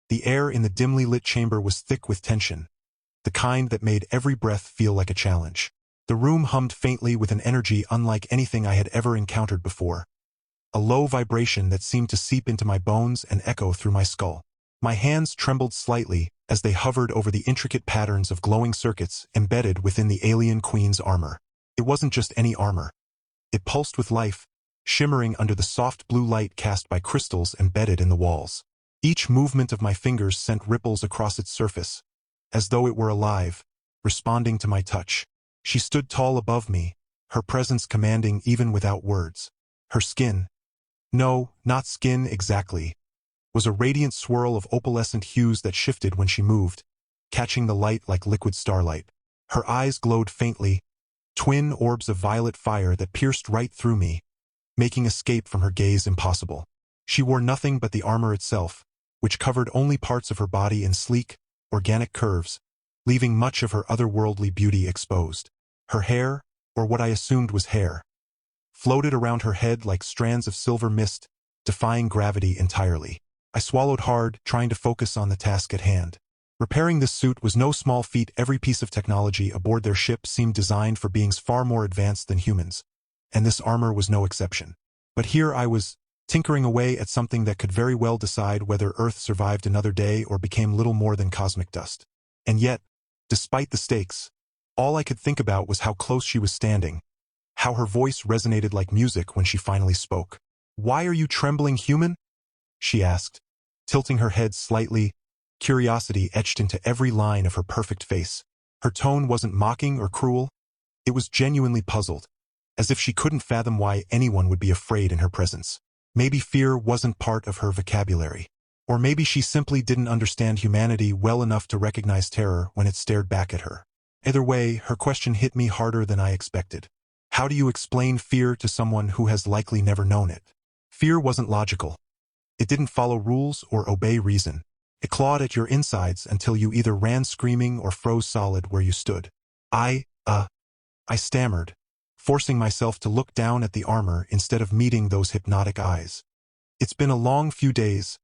The air in the dimly lit chamber was thick with tension, the kind that made every breath feel like a challenge. The room hummed faintly with an energy unlike anything I had ever encountered before. A low vibration that seemed to seep into my bones and echo through my skull. My hands trembled slightly as they hovered over the intricate patterns of glowing circuits embedded within the alien queen's armor. It wasn't just any armor. It pulsed with life, shimmering under the soft blue light cast by crystals embedded in the walls. Each movement of my fingers sent ripples across its surface, as though it were alive, responding to my touch. She stood tall above me, her presence commanding even without words. Her skin, no, not skin exactly, was a radiant swirl of opalescent hues that shifted when she moved, catching the light like liquid starlight. Her eyes glowed faintly, twin orbs of violet fire that pierced right through me, making escape from her gaze impossible. She wore nothing but the armor itself, which covered only parts of her body in sleek, organic curves, leaving much of her otherworldly beauty exposed. Her hair, or what I assumed was hair, floated around her head like strands of silver mist, defying gravity entirely. I swallowed hard, trying to focus on the task at hand. Repairing this suit was no small feat. Every piece of technology aboard their ship seemed designed for beings far more advanced than humans, and this armor was no exception. But here I was, tinkering away at something that could very well decide whether Earth survived another day or became little more than cosmic dust. And yet, despite the stakes, all I could think about was how close she was standing, how her voice resonated like music when she finally spoke. "Why are you trembling, human?" she asked, tilting her head slightly, curiosity etched into every line of her perfect face. Her tone wasn't mocking or cruel. It was genuinely puzzled, as if she couldn't fathom why anyone would be afraid in her presence. Maybe fear wasn't part of her vocabulary. Or maybe she simply didn't understand humanity well enough to recognize terror when it stared back at her. Either way, her question hit me harder than I expected. How do you explain fear to someone who has likely never known it? Fear wasn't logical. It didn't follow rules or obey reason. It clawed at your insides until you either ran screaming or froze solid where you stood. I stammered, forcing myself to look down at the armor instead of meeting those hypnotic eyes. "It's been a long few days,"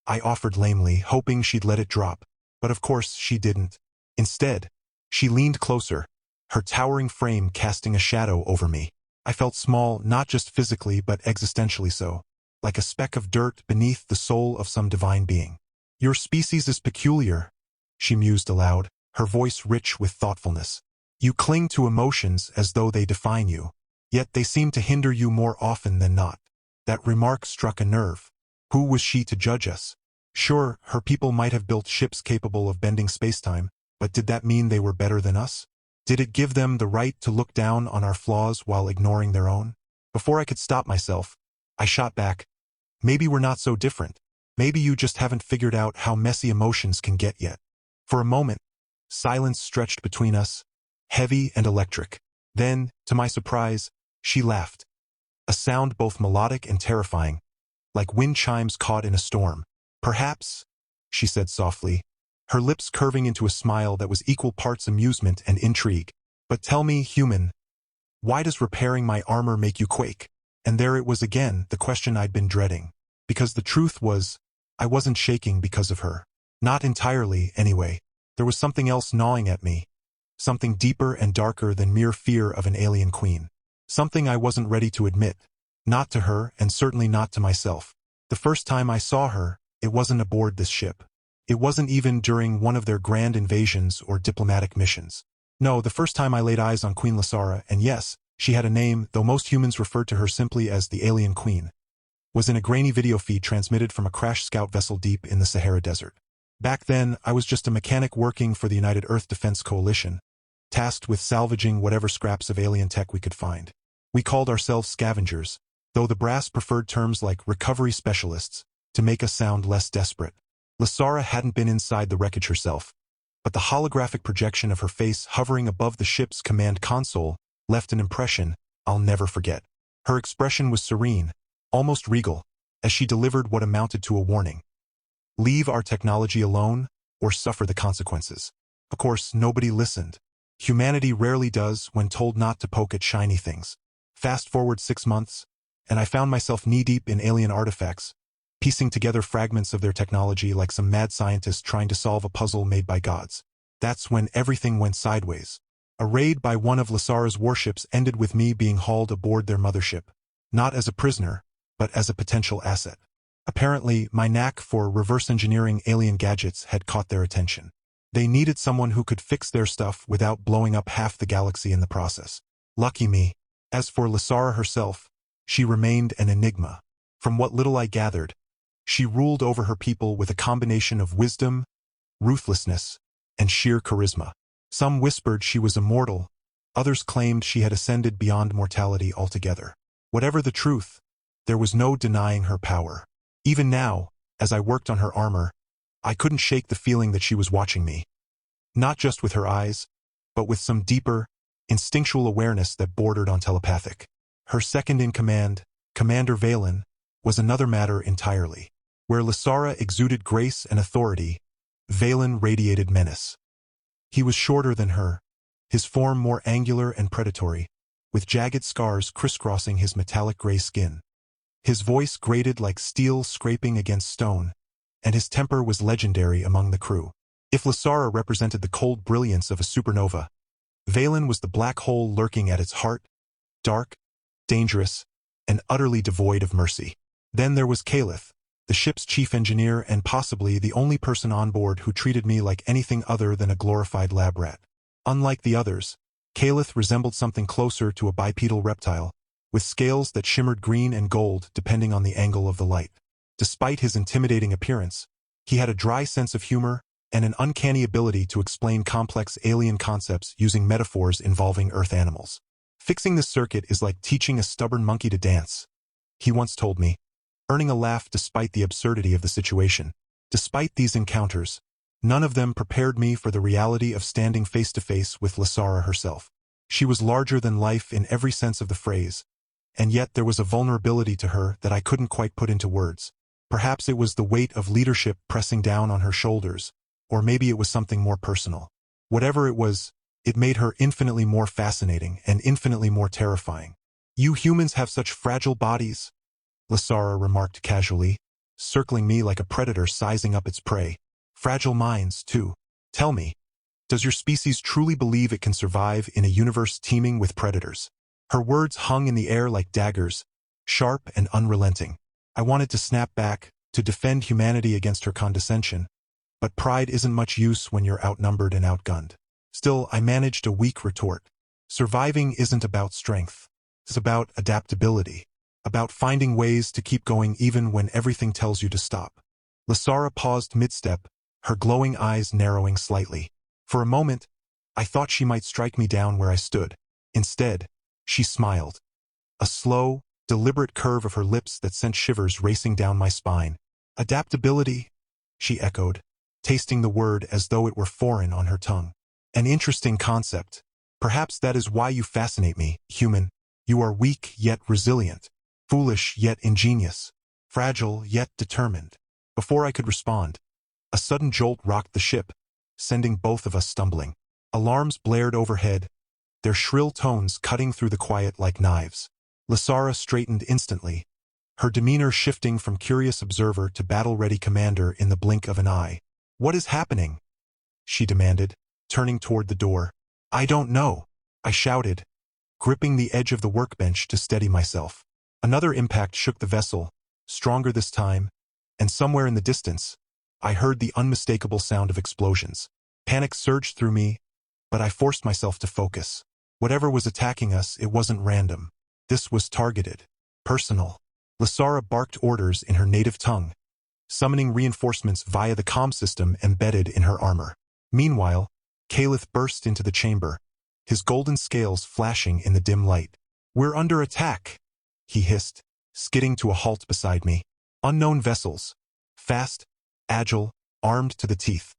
I offered lamely, hoping she'd let it drop. But of course she didn't. Instead, she leaned closer, her towering frame casting a shadow over me. I felt small, not just physically but existentially so, like a speck of dirt beneath the soul of some divine being. "Your species is peculiar," she mused aloud, her voice rich with thoughtfulness. "You cling to emotions as though they define you, yet they seem to hinder you more often than not." That remark struck a nerve. Who was she to judge us? Sure, her people might have built ships capable of bending spacetime, but did that mean they were better than us? Did it give them the right to look down on our flaws while ignoring their own? Before I could stop myself, I shot back. "Maybe we're not so different. Maybe you just haven't figured out how messy emotions can get yet." For a moment, silence stretched between us, heavy and electric. Then, to my surprise, she laughed. A sound both melodic and terrifying, like wind chimes caught in a storm. "Perhaps," she said softly, her lips curving into a smile that was equal parts amusement and intrigue. "But tell me, human, why does repairing my armor make you quake?" And there it was again, the question I'd been dreading. Because the truth was, I wasn't shaking because of her. Not entirely, anyway. There was something else gnawing at me. Something deeper and darker than mere fear of an alien queen. Something I wasn't ready to admit. Not to her, and certainly not to myself. The first time I saw her, it wasn't aboard this ship. It wasn't even during one of their grand invasions or diplomatic missions. No, the first time I laid eyes on Queen Lasara, and yes, she had a name, though most humans referred to her simply as the Alien Queen, was in a grainy video feed transmitted from a crashed scout vessel deep in the Sahara Desert. Back then, I was just a mechanic working for the United Earth Defense Coalition, tasked with salvaging whatever scraps of alien tech we could find. We called ourselves scavengers, though the brass preferred terms like recovery specialists to make us sound less desperate. Lasara hadn't been inside the wreckage herself, but the holographic projection of her face hovering above the ship's command console left an impression I'll never forget. Her expression was serene, almost regal, as she delivered what amounted to a warning. Leave our technology alone, or suffer the consequences. Of course, nobody listened. Humanity rarely does when told not to poke at shiny things. Fast forward 6 months, and I found myself knee-deep in alien artifacts, piecing together fragments of their technology like some mad scientist trying to solve a puzzle made by gods. That's when everything went sideways. A raid by one of Lasara's warships ended with me being hauled aboard their mothership, not as a prisoner, but as a potential asset. Apparently, my knack for reverse engineering alien gadgets had caught their attention. They needed someone who could fix their stuff without blowing up half the galaxy in the process. Lucky me. As for Lasara herself, she remained an enigma. From what little I gathered, she ruled over her people with a combination of wisdom, ruthlessness, and sheer charisma. Some whispered she was immortal, others claimed she had ascended beyond mortality altogether. Whatever the truth, there was no denying her power. Even now, as I worked on her armor, I couldn't shake the feeling that she was watching me. Not just with her eyes, but with some deeper, instinctual awareness that bordered on telepathic. Her second-in-command, Commander Valen, was another matter entirely. Where Lasara exuded grace and authority, Valen radiated menace. He was shorter than her, his form more angular and predatory, with jagged scars crisscrossing his metallic gray skin. His voice grated like steel scraping against stone, and his temper was legendary among the crew. If Lasara represented the cold brilliance of a supernova, Valen was the black hole lurking at its heart, dark, dangerous, and utterly devoid of mercy. Then there was Calith, the ship's chief engineer and possibly the only person on board who treated me like anything other than a glorified lab rat. Unlike the others, Calith resembled something closer to a bipedal reptile, with scales that shimmered green and gold depending on the angle of the light. Despite his intimidating appearance, he had a dry sense of humor and an uncanny ability to explain complex alien concepts using metaphors involving Earth animals. Fixing this circuit is like teaching a stubborn monkey to dance, he once told me, earning a laugh despite the absurdity of the situation. Despite these encounters, none of them prepared me for the reality of standing face-to-face with Lasara herself. She was larger than life in every sense of the phrase, and yet there was a vulnerability to her that I couldn't quite put into words. Perhaps it was the weight of leadership pressing down on her shoulders, or maybe it was something more personal. Whatever it was, it made her infinitely more fascinating and infinitely more terrifying. "You humans have such fragile bodies," Lasara remarked casually, circling me like a predator sizing up its prey. "Fragile minds, too. Tell me, does your species truly believe it can survive in a universe teeming with predators?" Her words hung in the air like daggers, sharp and unrelenting. I wanted to snap back, to defend humanity against her condescension, but pride isn't much use when you're outnumbered and outgunned. Still, I managed a weak retort. Surviving isn't about strength. It's about adaptability, about finding ways to keep going even when everything tells you to stop. Lasara paused mid-step, her glowing eyes narrowing slightly. For a moment, I thought she might strike me down where I stood. Instead, she smiled. A slow, deliberate curve of her lips that sent shivers racing down my spine. "Adaptability," she echoed, tasting the word as though it were foreign on her tongue. "An interesting concept. Perhaps that is why you fascinate me, human. You are weak yet resilient, foolish yet ingenious, fragile yet determined." Before I could respond, a sudden jolt rocked the ship, sending both of us stumbling. Alarms blared overhead, their shrill tones cutting through the quiet like knives. Lasara straightened instantly, her demeanor shifting from curious observer to battle-ready commander in the blink of an eye. "What is happening?" she demanded, turning toward the door. "I don't know," I shouted, gripping the edge of the workbench to steady myself. Another impact shook the vessel, stronger this time, and somewhere in the distance, I heard the unmistakable sound of explosions. Panic surged through me, but I forced myself to focus. Whatever was attacking us, it wasn't random. This was targeted, personal. Lasara barked orders in her native tongue, summoning reinforcements via the comm system embedded in her armor. Meanwhile, Calith burst into the chamber, his golden scales flashing in the dim light. "We're under attack," he hissed, skidding to a halt beside me. "Unknown vessels. Fast, agile, armed to the teeth.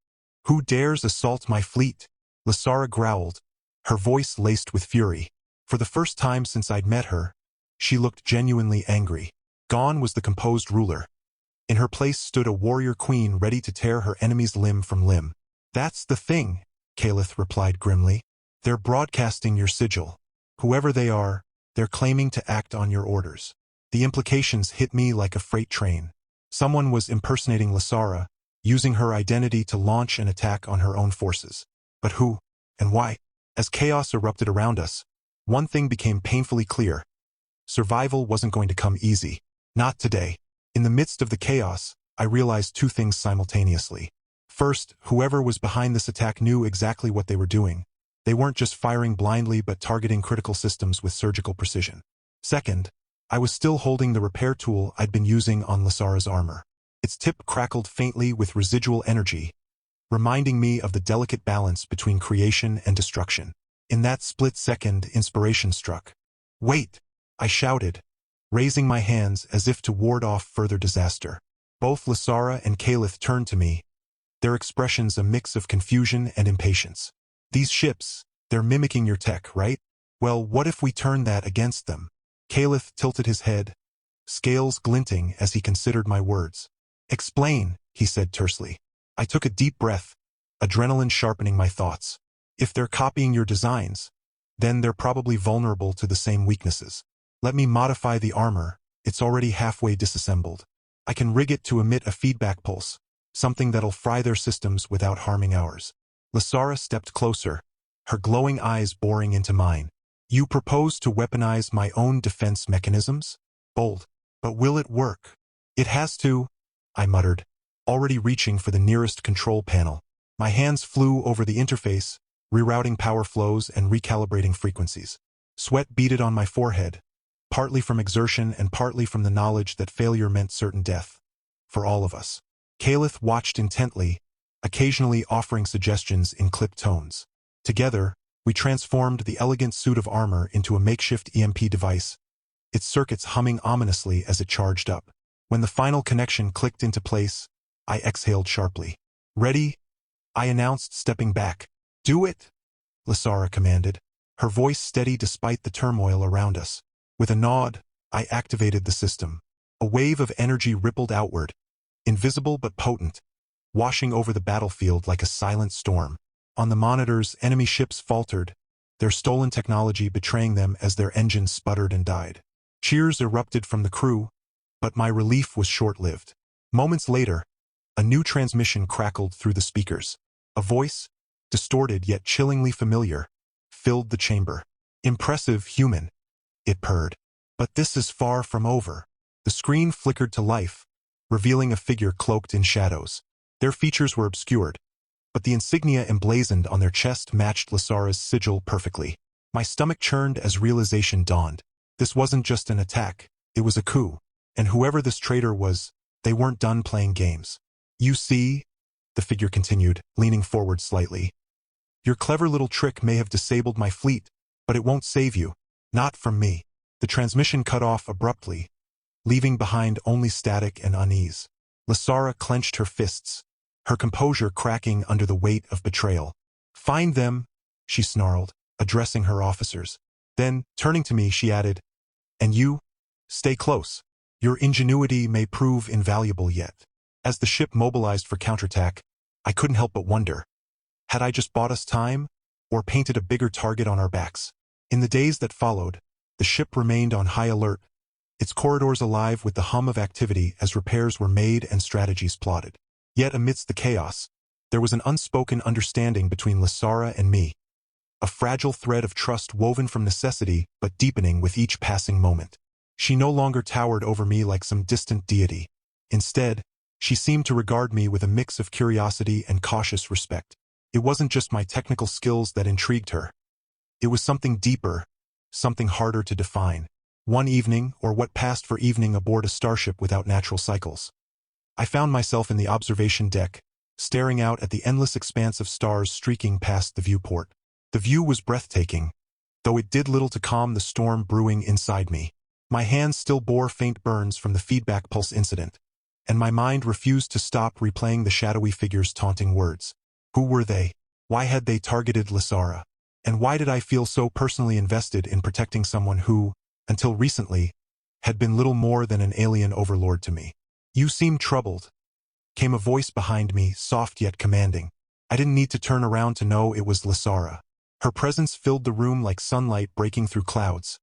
Who dares assault my fleet?" Lasara growled, her voice laced with fury. For the first time since I'd met her, she looked genuinely angry. Gone was the composed ruler. In her place stood a warrior queen ready to tear her enemy's limb from limb. "That's the thing," Calith replied grimly. "They're broadcasting your sigil. Whoever they are, they're claiming to act on your orders." The implications hit me like a freight train. Someone was impersonating Lasara, using her identity to launch an attack on her own forces. But who? And why? As chaos erupted around us, one thing became painfully clear. Survival wasn't going to come easy. Not today. In the midst of the chaos, I realized two things simultaneously. First, whoever was behind this attack knew exactly what they were doing. They weren't just firing blindly but targeting critical systems with surgical precision. Second, I was still holding the repair tool I'd been using on Lasara's armor. Its tip crackled faintly with residual energy, reminding me of the delicate balance between creation and destruction. In that split second, inspiration struck. "Wait!" I shouted, raising my hands as if to ward off further disaster. Both Lasara and Caliph turned to me, their expressions a mix of confusion and impatience. "These ships, they're mimicking your tech, right? Well, what if we turn that against them?" Caliph tilted his head, scales glinting as he considered my words. "Explain," he said tersely. I took a deep breath, adrenaline sharpening my thoughts. "If they're copying your designs, then they're probably vulnerable to the same weaknesses. Let me modify the armor, it's already halfway disassembled. I can rig it to emit a feedback pulse, something that'll fry their systems without harming ours." Lasara stepped closer, her glowing eyes boring into mine. "You propose to weaponize my own defense mechanisms? Bold. But will it work?" "It has to," I muttered, already reaching for the nearest control panel. My hands flew over the interface, rerouting power flows and recalibrating frequencies. Sweat beaded on my forehead, partly from exertion and partly from the knowledge that failure meant certain death. For all of us. Caliph watched intently, occasionally offering suggestions in clipped tones. Together, we transformed the elegant suit of armor into a makeshift EMP device, its circuits humming ominously as it charged up. When the final connection clicked into place, I exhaled sharply. "Ready?" I announced, stepping back. "Do it!" Lasara commanded, her voice steady despite the turmoil around us. With a nod, I activated the system. A wave of energy rippled outward, invisible but potent, washing over the battlefield like a silent storm. On the monitors, enemy ships faltered, their stolen technology betraying them as their engines sputtered and died. Cheers erupted from the crew, but my relief was short-lived. Moments later, a new transmission crackled through the speakers. A voice, distorted yet chillingly familiar, filled the chamber. "Impressive, human," it purred. "But this is far from over." The screen flickered to life, revealing a figure cloaked in shadows. Their features were obscured, but the insignia emblazoned on their chest matched Lasara's sigil perfectly. My stomach churned as realization dawned. This wasn't just an attack, it was a coup. And whoever this traitor was, they weren't done playing games. "You see," the figure continued, leaning forward slightly. "Your clever little trick may have disabled my fleet, but it won't save you. Not from me." The transmission cut off abruptly, leaving behind only static and unease. Lasara clenched her fists, her composure cracking under the weight of betrayal. "Find them," she snarled, addressing her officers. Then, turning to me, she added, "And you? Stay close. Your ingenuity may prove invaluable yet." As the ship mobilized for counterattack, I couldn't help but wonder, had I just bought us time, or painted a bigger target on our backs? In the days that followed, the ship remained on high alert, its corridors alive with the hum of activity as repairs were made and strategies plotted. Yet amidst the chaos, there was an unspoken understanding between Lasara and me, a fragile thread of trust woven from necessity but deepening with each passing moment. She no longer towered over me like some distant deity. Instead, she seemed to regard me with a mix of curiosity and cautious respect. It wasn't just my technical skills that intrigued her. It was something deeper, something harder to define. One evening, or what passed for evening aboard a starship without natural cycles, I found myself in the observation deck, staring out at the endless expanse of stars streaking past the viewport. The view was breathtaking, though it did little to calm the storm brewing inside me. My hands still bore faint burns from the feedback pulse incident, and my mind refused to stop replaying the shadowy figure's taunting words. Who were they? Why had they targeted Lasara? And why did I feel so personally invested in protecting someone who, until recently, had been little more than an alien overlord to me? "You seem troubled," came a voice behind me, soft yet commanding. I didn't need to turn around to know it was Lasara. Her presence filled the room like sunlight breaking through clouds,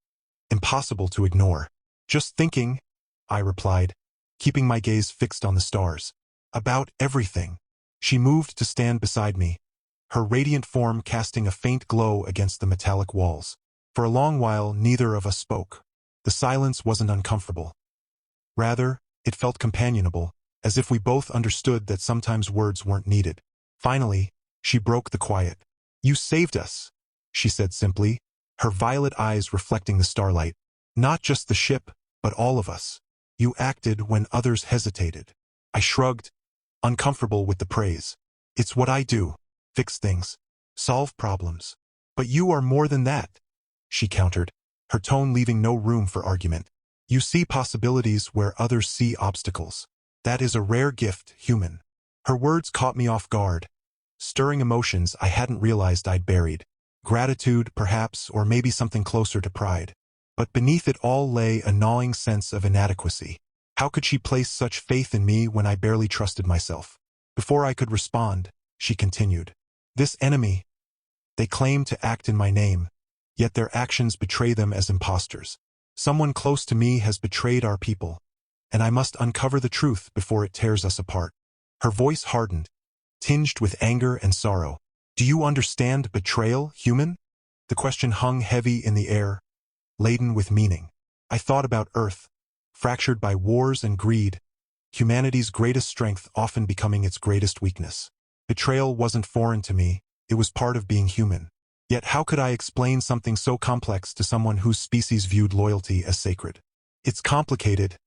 impossible to ignore. "Just thinking," I replied, keeping my gaze fixed on the stars. About everything. She moved to stand beside me, her radiant form casting a faint glow against the metallic walls. For a long while, neither of us spoke. The silence wasn't uncomfortable. Rather, it felt companionable, as if we both understood that sometimes words weren't needed. Finally, she broke the quiet. "You saved us," she said simply, her violet eyes reflecting the starlight. "Not just the ship, but all of us. You acted when others hesitated." I shrugged, uncomfortable with the praise. "It's what I do. Fix things. Solve problems. But you are more than that," she countered, her tone leaving no room for argument. "You see possibilities where others see obstacles. That is a rare gift, human." Her words caught me off guard, stirring emotions I hadn't realized I'd buried. Gratitude, perhaps, or maybe something closer to pride. But beneath it all lay a gnawing sense of inadequacy. How could she place such faith in me when I barely trusted myself? Before I could respond, she continued. "This enemy, they claim to act in my name, yet their actions betray them as impostors. Someone close to me has betrayed our people, and I must uncover the truth before it tears us apart." Her voice hardened, tinged with anger and sorrow. "Do you understand betrayal, human?" The question hung heavy in the air, laden with meaning. I thought about Earth, fractured by wars and greed, humanity's greatest strength often becoming its greatest weakness. Betrayal wasn't foreign to me, it was part of being human. Yet how could I explain something so complex to someone whose species viewed loyalty as sacred? "It's complicated,"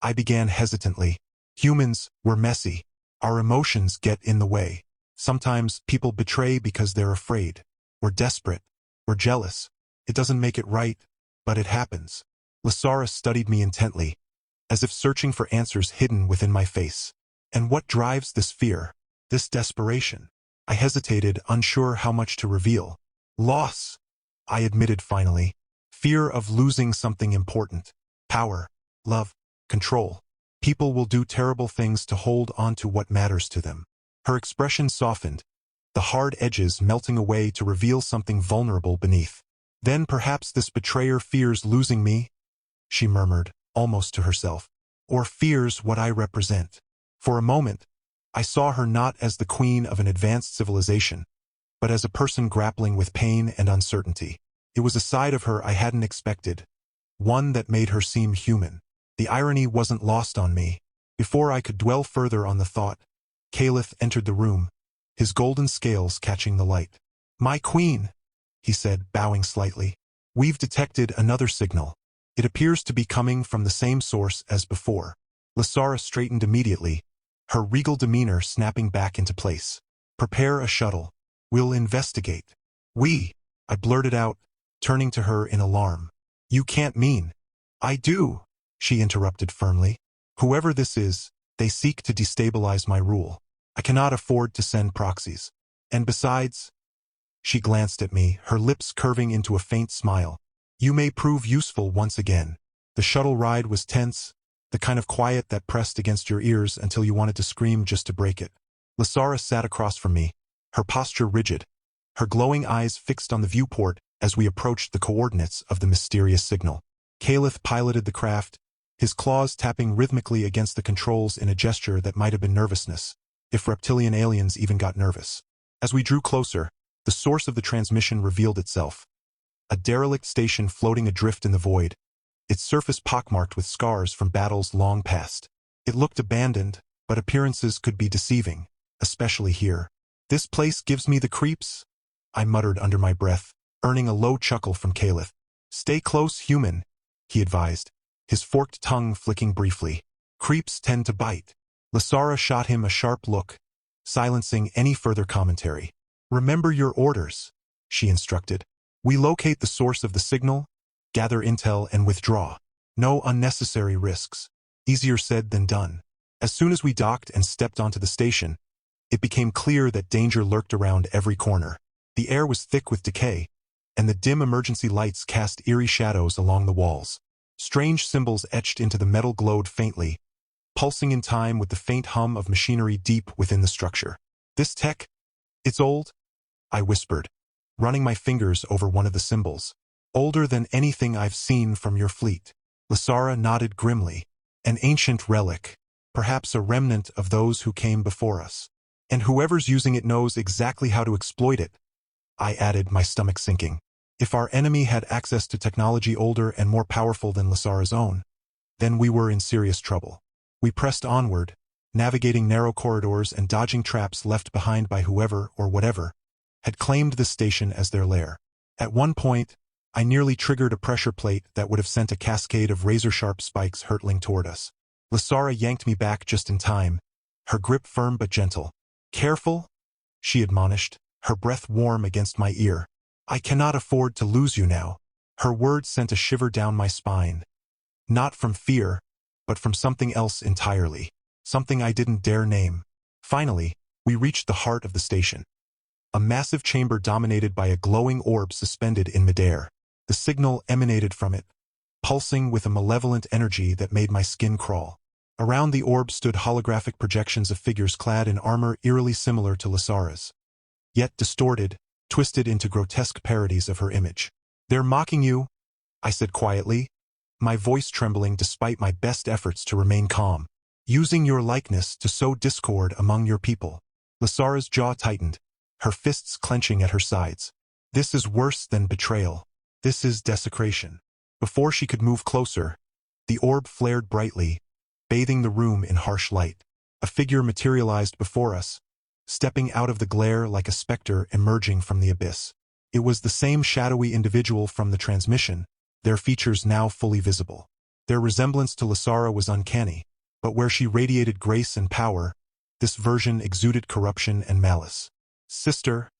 I began hesitantly. "Humans, we're messy. Our emotions get in the way. Sometimes people betray because they're afraid, or desperate, or jealous. It doesn't make it right, but it happens." Lasara studied me intently, as if searching for answers hidden within my face. "And what drives this fear, this desperation?" I hesitated, unsure how much to reveal. "Loss," I admitted finally. "Fear of losing something important. Power, love, control. People will do terrible things to hold on to what matters to them." Her expression softened, the hard edges melting away to reveal something vulnerable beneath. "Then perhaps this betrayer fears losing me," she murmured, almost to herself. "Or fears what I represent." For a moment, I saw her not as the queen of an advanced civilization, but as a person grappling with pain and uncertainty. It was a side of her I hadn't expected, one that made her seem human. The irony wasn't lost on me. Before I could dwell further on the thought, Caliph entered the room, his golden scales catching the light. "My queen," he said, bowing slightly. "We've detected another signal. It appears to be coming from the same source as before." Lasara straightened immediately, her regal demeanor snapping back into place. "Prepare a shuttle. We'll investigate." "We," I blurted out, turning to her in alarm. "You can't mean." "I do," she interrupted firmly. "Whoever this is, they seek to destabilize my rule. I cannot afford to send proxies. And besides," she glanced at me, her lips curving into a faint smile, "you may prove useful once again." The shuttle ride was tense, the kind of quiet that pressed against your ears until you wanted to scream just to break it. Lasara sat across from me, her posture rigid, her glowing eyes fixed on the viewport as we approached the coordinates of the mysterious signal. Caliph piloted the craft, his claws tapping rhythmically against the controls in a gesture that might have been nervousness, if reptilian aliens even got nervous. As we drew closer, the source of the transmission revealed itself. A derelict station floating adrift in the void, its surface pockmarked with scars from battles long past. It looked abandoned, but appearances could be deceiving, especially here. "This place gives me the creeps," I muttered under my breath, earning a low chuckle from Caliph. "Stay close, human," he advised, his forked tongue flicking briefly. "Creeps tend to bite." Lasara shot him a sharp look, silencing any further commentary. "Remember your orders," she instructed. "We locate the source of the signal, gather intel, and withdraw. No unnecessary risks." Easier said than done. As soon as we docked and stepped onto the station, it became clear that danger lurked around every corner. The air was thick with decay, and the dim emergency lights cast eerie shadows along the walls. Strange symbols etched into the metal glowed faintly, pulsing in time with the faint hum of machinery deep within the structure. "This tech, it's old?" I whispered, running my fingers over one of the symbols. "Older than anything I've seen from your fleet." Lasara nodded grimly. An ancient relic, perhaps a remnant of those who came before us. And whoever's using it knows exactly how to exploit it, I added, my stomach sinking. If our enemy had access to technology older and more powerful than Lysara's own, then we were in serious trouble. We pressed onward, navigating narrow corridors and dodging traps left behind by whoever or whatever had claimed this station as their lair. At one point, I nearly triggered a pressure plate that would have sent a cascade of razor-sharp spikes hurtling toward us. Lysara yanked me back just in time, her grip firm but gentle. "Careful," she admonished, her breath warm against my ear. "I cannot afford to lose you now." Her words sent a shiver down my spine. Not from fear, but from something else entirely. Something I didn't dare name. Finally, we reached the heart of the station. A massive chamber dominated by a glowing orb suspended in midair. The signal emanated from it, pulsing with a malevolent energy that made my skin crawl. Around the orb stood holographic projections of figures clad in armor eerily similar to Lysara's, yet distorted, twisted into grotesque parodies of her image. "They're mocking you," I said quietly, my voice trembling despite my best efforts to remain calm. "Using your likeness to sow discord among your people." Lysara's jaw tightened, her fists clenching at her sides. "This is worse than betrayal. This is desecration." Before she could move closer, the orb flared brightly, bathing the room in harsh light. A figure materialized before us, stepping out of the glare like a specter emerging from the abyss. It was the same shadowy individual from the transmission, their features now fully visible. Their resemblance to Lysara was uncanny, but where she radiated grace and power, this version exuded corruption and malice. "Sister,"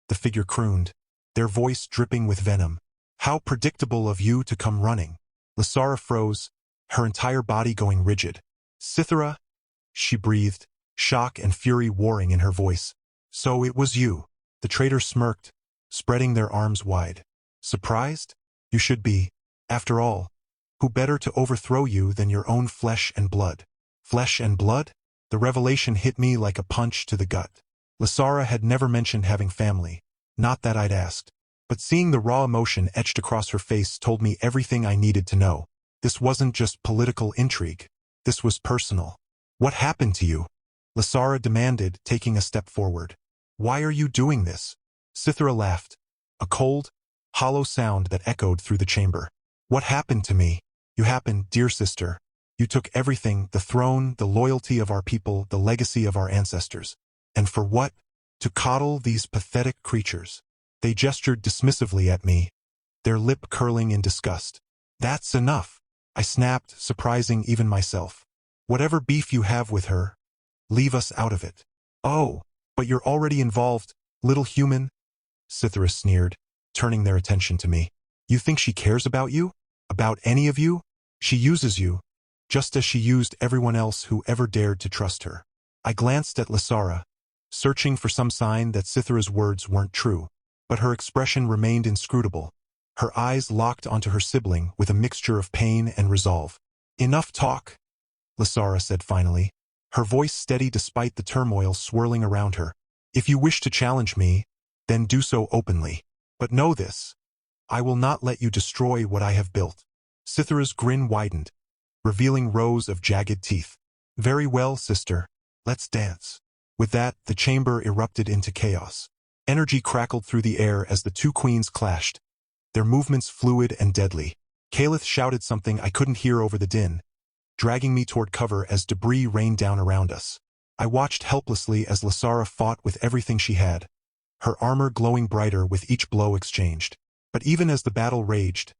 the figure crooned, their voice dripping with venom. "How predictable of you to come running." Lysara froze, her entire body going rigid. "Cythera," she breathed, shock and fury warring in her voice. "So it was you." The traitor smirked, spreading their arms wide. "Surprised? You should be. After all, who better to overthrow you than your own flesh and blood?" Flesh and blood? The revelation hit me like a punch to the gut. Lysara had never mentioned having family. Not that I'd asked. But seeing the raw emotion etched across her face told me everything I needed to know. This wasn't just political intrigue. This was personal. "What happened to you?" Lysara demanded, taking a step forward. "Why are you doing this?" Cythera laughed, a cold, hollow sound that echoed through the chamber. "What happened to me? You happened, dear sister. You took everything, the throne, the loyalty of our people, the legacy of our ancestors. And for what? To coddle these pathetic creatures." They gestured dismissively at me, their lip curling in disgust. "That's enough," I snapped, surprising even myself. "Whatever beef you have with her, leave us out of it." "Oh, but you're already involved, little human," Cythera sneered, turning their attention to me. "You think she cares about you? About any of you? She uses you, just as she used everyone else who ever dared to trust her." I glanced at Lysara, searching for some sign that Cythera's words weren't true. But her expression remained inscrutable, her eyes locked onto her sibling with a mixture of pain and resolve. "Enough talk," Lysara said finally, her voice steady despite the turmoil swirling around her. "If you wish to challenge me, then do so openly. But know this, I will not let you destroy what I have built." Cythera's grin widened, revealing rows of jagged teeth. "Very well, sister. Let's dance." With that, the chamber erupted into chaos. Energy crackled through the air as the two queens clashed, their movements fluid and deadly. Caliph shouted something I couldn't hear over the din, dragging me toward cover as debris rained down around us. I watched helplessly as Lysara fought with everything she had, her armor glowing brighter with each blow exchanged. But even as the battle raged,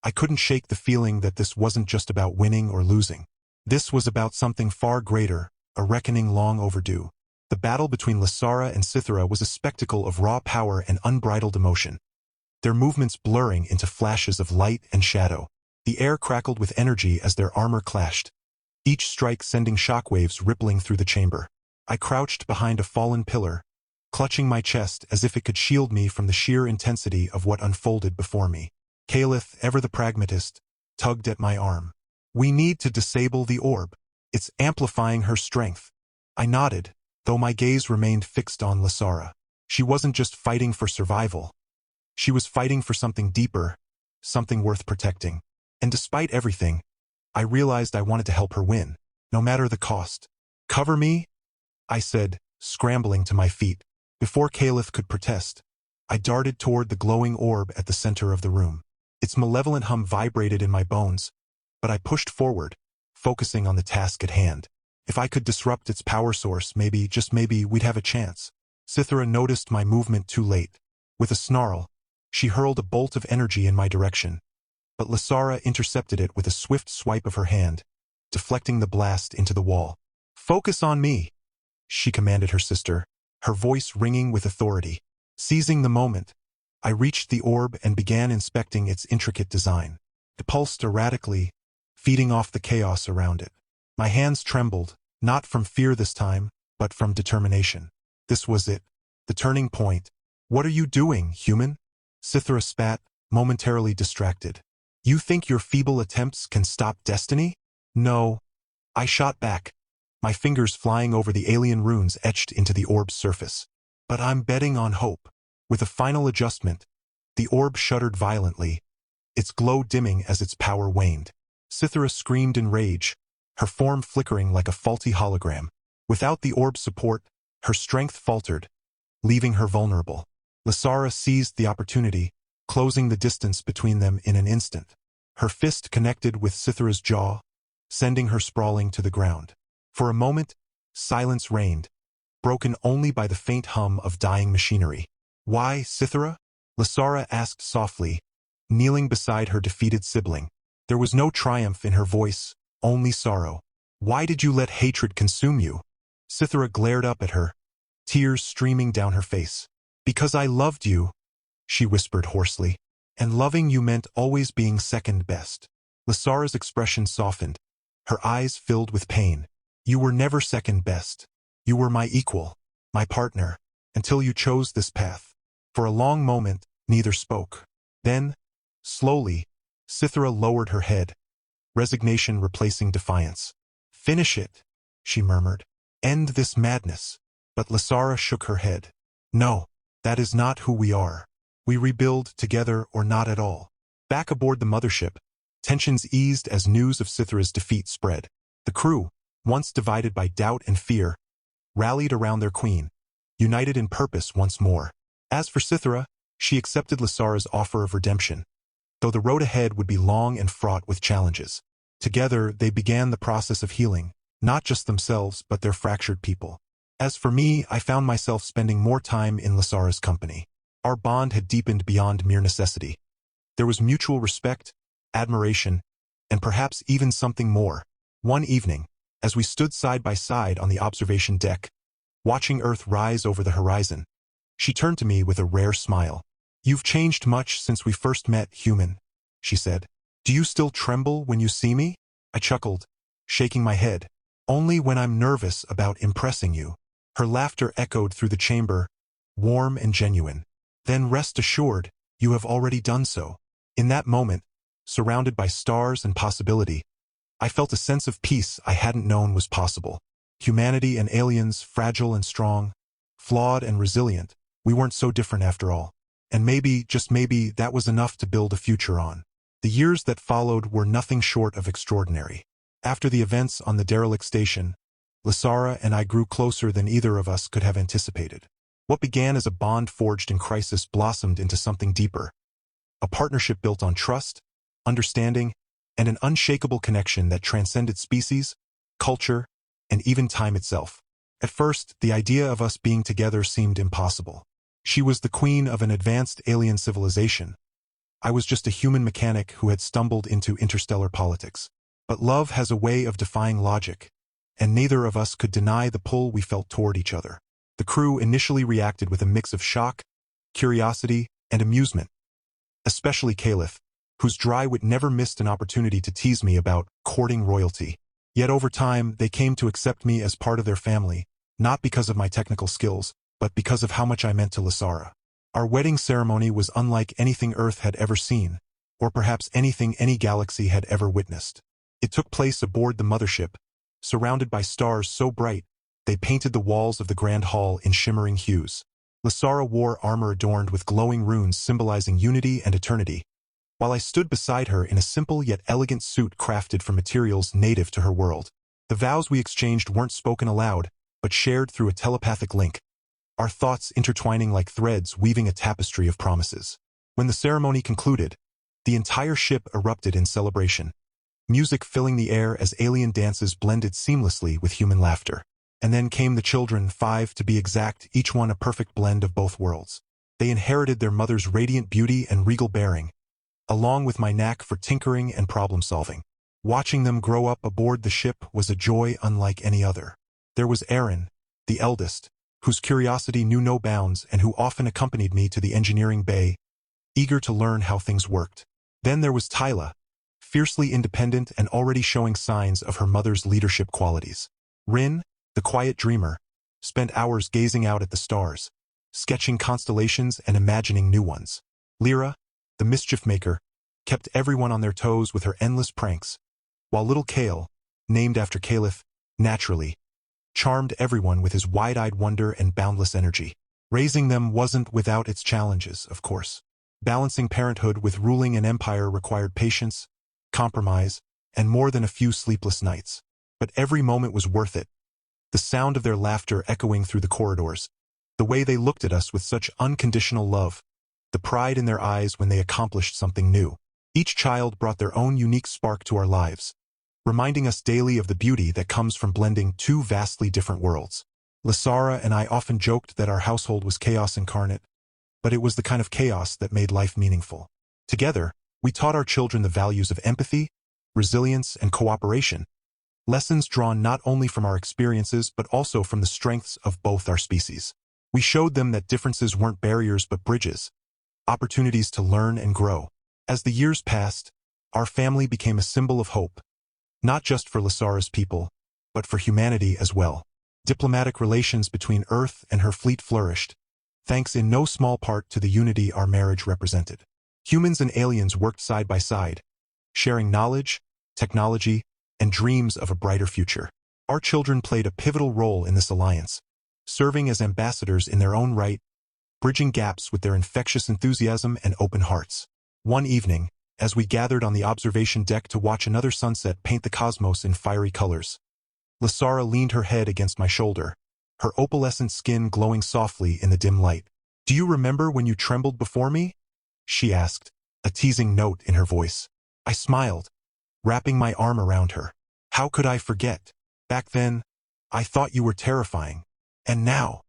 I couldn't shake the feeling that this wasn't just about winning or losing. This was about something far greater, a reckoning long overdue. The battle between Lysara and Cythera was a spectacle of raw power and unbridled emotion, their movements blurring into flashes of light and shadow. The air crackled with energy as their armor clashed, each strike sending shockwaves rippling through the chamber. I crouched behind a fallen pillar, clutching my chest as if it could shield me from the sheer intensity of what unfolded before me. Caliph, ever the pragmatist, tugged at my arm. "We need to disable the orb. It's amplifying her strength." I nodded, though my gaze remained fixed on Lysara. She wasn't just fighting for survival. She was fighting for something deeper, something worth protecting. And despite everything, I realized I wanted to help her win, no matter the cost. "Cover me?" I said, scrambling to my feet. Before Caliph could protest, I darted toward the glowing orb at the center of the room. Its malevolent hum vibrated in my bones, but I pushed forward, focusing on the task at hand. If I could disrupt its power source, maybe, just maybe, we'd have a chance. Cythera noticed my movement too late. With a snarl, she hurled a bolt of energy in my direction, but Lysara intercepted it with a swift swipe of her hand, deflecting the blast into the wall. "Focus on me," she commanded her sister, her voice ringing with authority. Seizing the moment, I reached the orb and began inspecting its intricate design. It pulsed erratically, feeding off the chaos around it. My hands trembled, not from fear this time, but from determination. This was it, the turning point. "What are you doing, human?" Cythera spat, momentarily distracted. "You think your feeble attempts can stop destiny?" "No," I shot back, my fingers flying over the alien runes etched into the orb's surface. "But I'm betting on hope." With a final adjustment, the orb shuddered violently, its glow dimming as its power waned. Cythera screamed in rage, her form flickering like a faulty hologram. Without the orb's support, her strength faltered, leaving her vulnerable. Lysara seized the opportunity, closing the distance between them in an instant. Her fist connected with Cythera's jaw, sending her sprawling to the ground. For a moment, silence reigned, broken only by the faint hum of dying machinery. "Why, Cythera?" Lysara asked softly, kneeling beside her defeated sibling. There was no triumph in her voice, only sorrow. "Why did you let hatred consume you?" Cythera glared up at her, tears streaming down her face. "Because I loved you," she whispered hoarsely. "And loving you meant always being second best." Lysara's expression softened, her eyes filled with pain. "You were never second best. You were my equal, my partner, until you chose this path." For a long moment, neither spoke. Then, slowly, Cythera lowered her head, resignation replacing defiance. "Finish it," she murmured. "End this madness." But Lysara shook her head. "No, that is not who we are. We rebuild together or not at all." Back aboard the mothership, tensions eased as news of Cythera's defeat spread. The crew, once divided by doubt and fear, rallied around their queen, united in purpose once more. As for Cythera, she accepted Lysara's offer of redemption, though the road ahead would be long and fraught with challenges. Together, they began the process of healing, not just themselves but their fractured people. As for me, I found myself spending more time in Lysara's company. Our bond had deepened beyond mere necessity. There was mutual respect, admiration, and perhaps even something more. One evening, as we stood side by side on the observation deck, watching Earth rise over the horizon, she turned to me with a rare smile. "You've changed much since we first met, human," she said. "Do you still tremble when you see me?" I chuckled, shaking my head. "Only when I'm nervous about impressing you." Her laughter echoed through the chamber, warm and genuine. "Then rest assured, you have already done so." In that moment, surrounded by stars and possibility, I felt a sense of peace I hadn't known was possible. Humanity and aliens, fragile and strong, flawed and resilient, we weren't so different after all. And maybe, just maybe, that was enough to build a future on. The years that followed were nothing short of extraordinary. After the events on the derelict station, Lysara and I grew closer than either of us could have anticipated. What began as a bond forged in crisis blossomed into something deeper. A partnership built on trust, understanding, and an unshakable connection that transcended species, culture, and even time itself. At first, the idea of us being together seemed impossible. She was the queen of an advanced alien civilization. I was just a human mechanic who had stumbled into interstellar politics. But love has a way of defying logic, and neither of us could deny the pull we felt toward each other. The crew initially reacted with a mix of shock, curiosity, and amusement, especially Caliph, whose dry wit never missed an opportunity to tease me about courting royalty. Yet over time, they came to accept me as part of their family, not because of my technical skills, but because of how much I meant to Lysara. Our wedding ceremony was unlike anything Earth had ever seen, or perhaps anything any galaxy had ever witnessed. It took place aboard the mothership, surrounded by stars so bright, they painted the walls of the grand hall in shimmering hues. Lysara wore armor adorned with glowing runes symbolizing unity and eternity, while I stood beside her in a simple yet elegant suit crafted from materials native to her world. The vows we exchanged weren't spoken aloud, but shared through a telepathic link, our thoughts intertwining like threads weaving a tapestry of promises. When the ceremony concluded, the entire ship erupted in celebration, music filling the air as alien dances blended seamlessly with human laughter. And then came the children, 5 to be exact, each one a perfect blend of both worlds. They inherited their mother's radiant beauty and regal bearing, along with my knack for tinkering and problem-solving. Watching them grow up aboard the ship was a joy unlike any other. There was Aaron, the eldest, whose curiosity knew no bounds and who often accompanied me to the engineering bay, eager to learn how things worked. Then there was Tyla, fiercely independent and already showing signs of her mother's leadership qualities. Rin, the quiet dreamer, spent hours gazing out at the stars, sketching constellations and imagining new ones. Lyra, the mischief maker, kept everyone on their toes with her endless pranks, while little Kale, named after Caliph, naturally, charmed everyone with his wide-eyed wonder and boundless energy. Raising them wasn't without its challenges, of course. Balancing parenthood with ruling an empire required patience, compromise, and more than a few sleepless nights. But every moment was worth it. The sound of their laughter echoing through the corridors, the way they looked at us with such unconditional love, the pride in their eyes when they accomplished something new. Each child brought their own unique spark to our lives, reminding us daily of the beauty that comes from blending two vastly different worlds. Lasara and I often joked that our household was chaos incarnate, but it was the kind of chaos that made life meaningful. Together, we taught our children the values of empathy, resilience, and cooperation, lessons drawn not only from our experiences but also from the strengths of both our species. We showed them that differences weren't barriers but bridges, opportunities to learn and grow. As the years passed, our family became a symbol of hope, not just for Lasara's people, but for humanity as well. Diplomatic relations between Earth and her fleet flourished, thanks in no small part to the unity our marriage represented. Humans and aliens worked side by side, sharing knowledge, technology, and dreams of a brighter future. Our children played a pivotal role in this alliance, serving as ambassadors in their own right, bridging gaps with their infectious enthusiasm and open hearts. One evening, as we gathered on the observation deck to watch another sunset paint the cosmos in fiery colors, Lasara leaned her head against my shoulder, her opalescent skin glowing softly in the dim light. "Do you remember when you trembled before me?" she asked, a teasing note in her voice. I smiled, wrapping my arm around her. "How could I forget? Back then, I thought you were terrifying. And now,"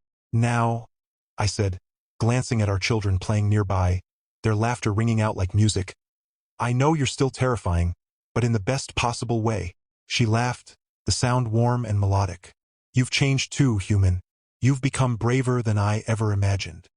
I said, glancing at our children playing nearby, their laughter ringing out like music. "I know you're still terrifying, but in the best possible way." She laughed, the sound warm and melodic. "You've changed too, human. You've become braver than I ever imagined."